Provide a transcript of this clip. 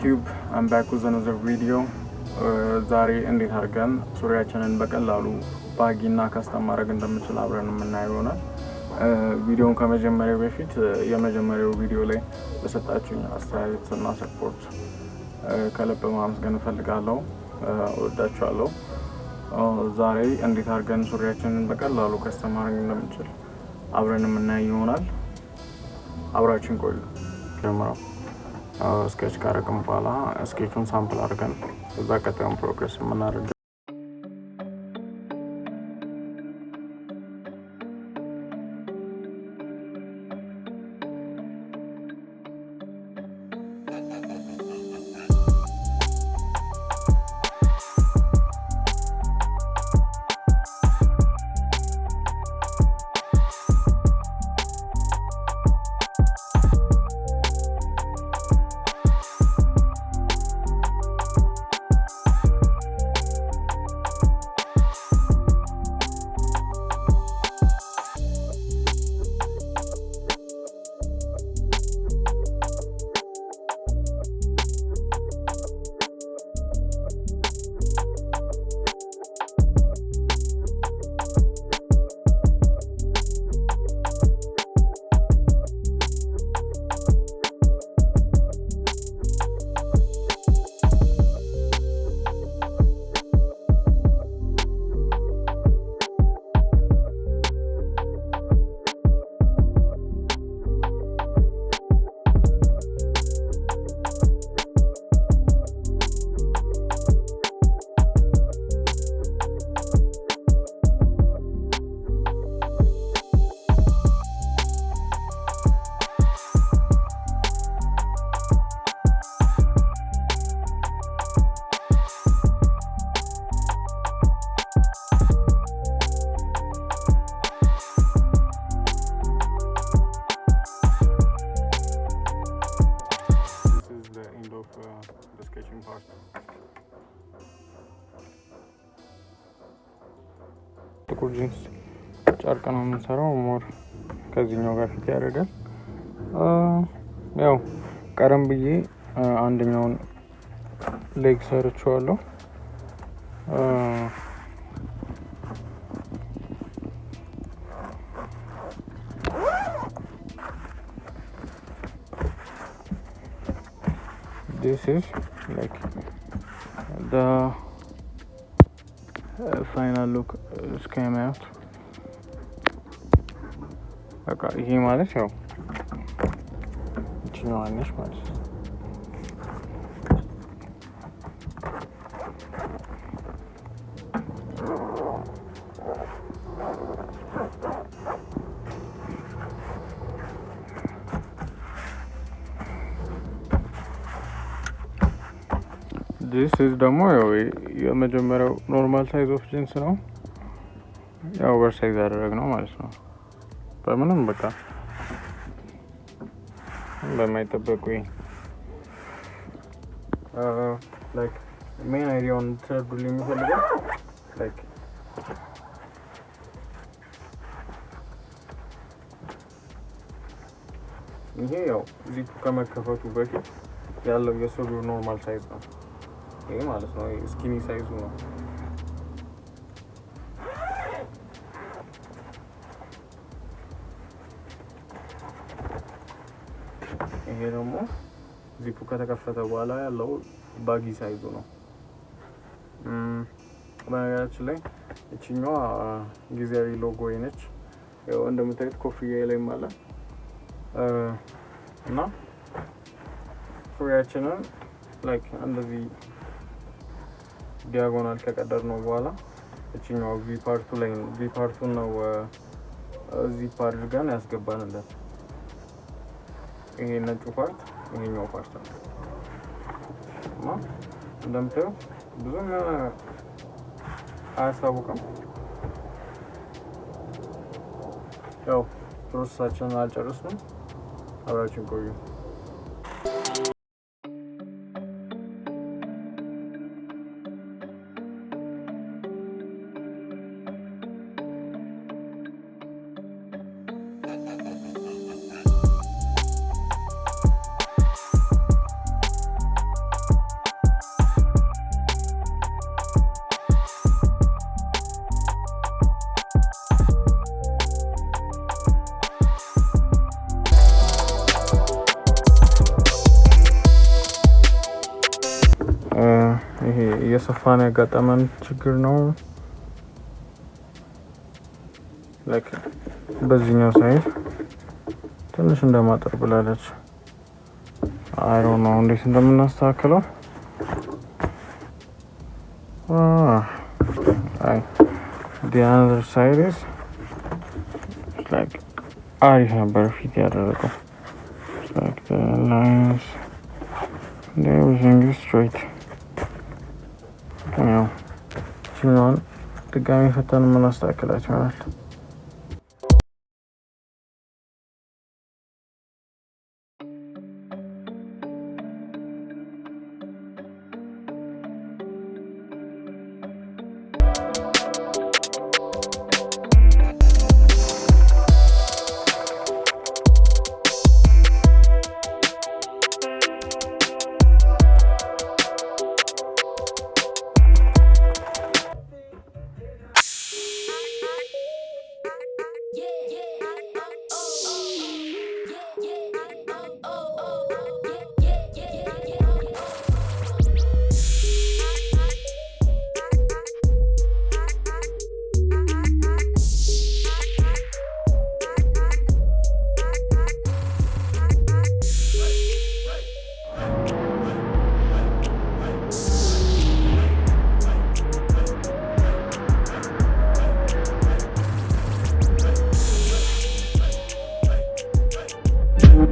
YouTube, I'm back with another video. ዛሬ እንዴት አድርገን ሱሪያችንን በቀላሉ ባጊና ካስተም ማድረግ እንደምንችል አብረን የምናየው ይሆናል። ቪዲዮውን ከመጀመሪያው በፊት የመጀመሪያው ቪዲዮ ላይ በሰጣችሁኝ አስተያየትና ሰፖርት ከልብ ማመስገን እፈልጋለሁ። እወዳችኋለሁ። ዛሬ እንዴት አድርገን ሱሪያችንን በቀላሉ ካስተም ማድረግ እንደምንችል አብረን የምናየው ይሆናል። አብራችን ቆዩ። ጀምረው ስኬች ካረግን በኋላ ስኬቹን ሳምፕል አድርገን እዛ ቀጣዩን ፕሮግረስ የምናደርግ ጥቁር ጂንስ ጨርቅ ነው የምንሰራው። ሞር ከዚህኛው ጋር ፊት ያደርጋል። ያው ቀረም ብዬ አንደኛውን ሌግ ሰርቼዋለሁ። This is like the final look came out. በቃ ይሄ ማለት ያው እቺኛዋ ነች ማለት ነው። this is ደግሞ ያው የመጀመሪያው ኖርማል ሳይዝ ኦፍ ጂንስ ነው። ያው ኦቨርሳይዝ ያደረግነው ማለት ነው። በምንም በቃ በማይጠበቅ ወይ ላይክ ሜን አይዲያውን ትረዱልኝ የሚፈልገው ላይክ ይሄ ያው ዚፑ ከመከፈቱ በፊት ያለው የሱሪው ኖርማል ሳይዝ ነው። ይሄ ማለት ነው ስኪኒ ሳይዙ ነው። ይሄ ደግሞ ዚፑ ከተከፈተ በኋላ ያለው ባጊ ሳይዙ ነው። በነገራችን ላይ እቺኛዋ ጊዜያዊ ሎጎ ነች። ያው እንደምታዩት ኮፍያ ላይ ማለት እና ሱሪያችንን ላይክ እንደዚህ ዲያጎናል ከቀደር ነው በኋላ እቺኛው ቪ ፓርቱ ላይ ቪ ፓርቱን ነው ዚፕ አድርገን ያስገባንለት። ይሄ ነጩ ፓርት ይሄኛው ፓርት ነው እና እንደምታዩት ብዙም አያስታውቅም። ያው ፕሮሰሳችንን አልጨረስንም። አብራችን ቆዩ። ይሄ የሰፋን ያጋጠመን ችግር ነው። ላይክ በዚህኛው ሳይድ ትንሽ እንደማጠር ብላለች። I don't know እንዴት እንደምናስተካክለው። The other side is like አሪፍ ነበር ፊት ያደረገው። Like the lines and everything is straight. ያው ችኛውን ድጋሚ ፈተን የምናስተካክላቸው ይሆናል።